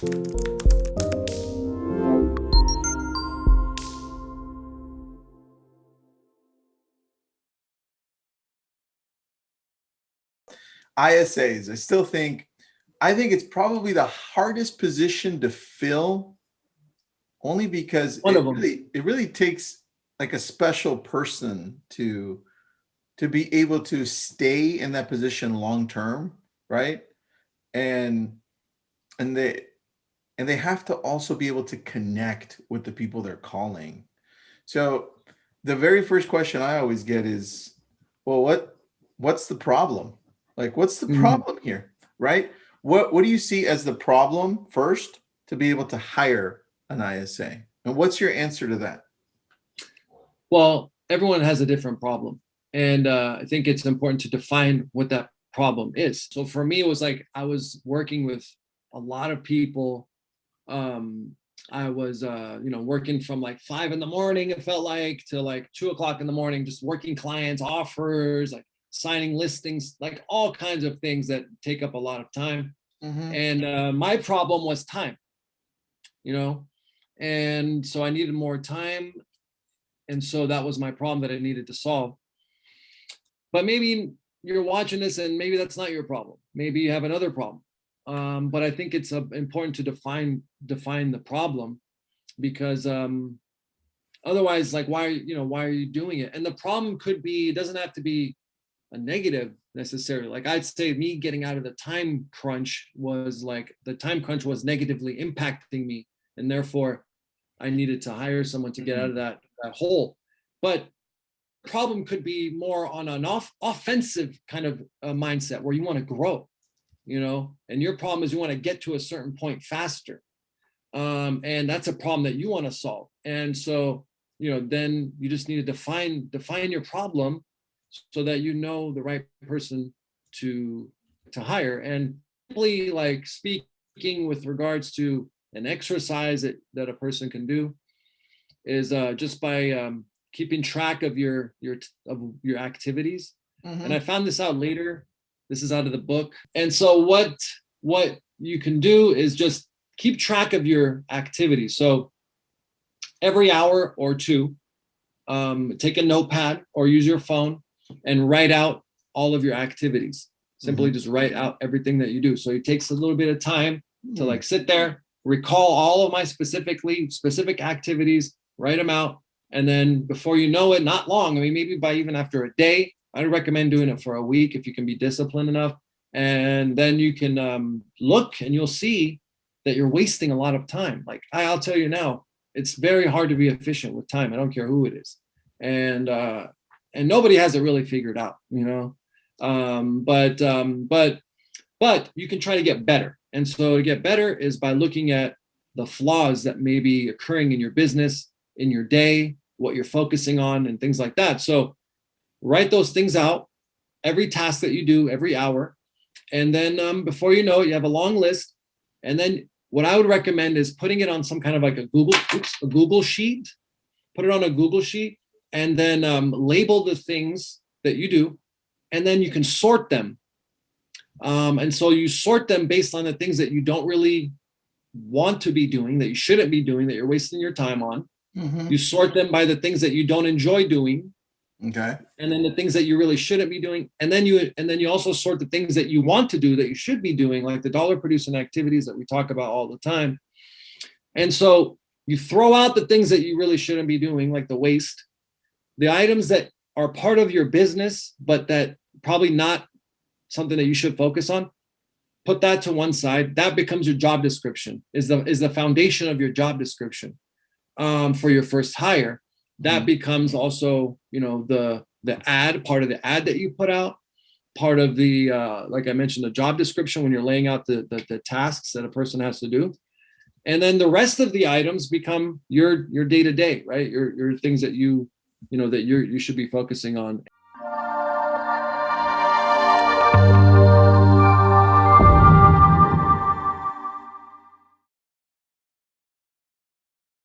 ISAs, I think it's probably the hardest position to fill, only because One of them. it really takes like a special person to be able to stay in that position long term, right? And and they and they have to also be able to connect with the people they're calling. So the very first question I always get is, well, what's the problem? Like, what's the Mhm. problem here, right? What do you see as the problem first to be able to hire an ISA? And what's your answer to that? Well, everyone has a different problem. And I think it's important to define what that problem is. So for me, it was like I was working with a lot of people. I was, working from like 5 in the morning, it felt like, to like 2 o'clock in the morning, just working clients, offers, like signing listings, like all kinds of things that take up a lot of time. Mm-hmm. And my problem was time, you know, and so I needed more time. And so that was my problem that I needed to solve. But maybe you're watching this and maybe that's not your problem. Maybe you have another problem. But I think it's important to define the problem, because otherwise, like, why are you doing it? And the problem could be, it doesn't have to be a negative necessarily. Like I'd say me getting out of the time crunch was like, the time crunch was negatively impacting me, and therefore I needed to hire someone to get out of that hole. But problem could be more on an offensive kind of mindset where you want to grow, and your problem is you want to get to a certain point faster. And that's a problem that you want to solve. And so, then you just need to define your problem so that you know the right person to hire. And simply, like, speaking with regards to an exercise that a person can do is just by keeping track of your activities. Mm-hmm. And I found this out later. This is out of the book. And so what you can do is just keep track of your activities. So every hour or two, take a notepad or use your phone and write out all of your activities. Simply just write out everything that you do. So it takes a little bit of time to like sit there, recall all of my specific activities, write them out. And then before you know it, not long, I mean, maybe by even after a day, I'd recommend doing it for a week if you can be disciplined enough. And then you can look and you'll see that you're wasting a lot of time. Like I'll tell you now, it's very hard to be efficient with time. I don't care who it is. And nobody has it really figured out, but you can try to get better. And so to get better is by looking at the flaws that may be occurring in your business, in your day, what you're focusing on, and things like that. So write those things out, every task that you do, every hour. And then before you know it, you have a long list. And then what I would recommend is putting it on some kind of like a Google sheet. Put it on a Google sheet, and then label the things that you do. And then you can sort them. And so you sort them based on the things that you don't really want to be doing, that you shouldn't be doing, that you're wasting your time on. You sort them by the things that you don't enjoy doing. Okay. And then the things that you really shouldn't be doing. And then you also sort the things that you want to do, that you should be doing, like the dollar producing activities that we talk about all the time. And so you throw out the things that you really shouldn't be doing, like the waste, the items that are part of your business, but that probably not something that you should focus on. Put that to one side. That becomes your job description, is the foundation of your job description for your first hire. That becomes also, the ad, part of the ad that you put out, part of the, like I mentioned, the job description when you're laying out the tasks that a person has to do. And then the rest of the items become your day-to-day, right? Your things that you should be focusing on.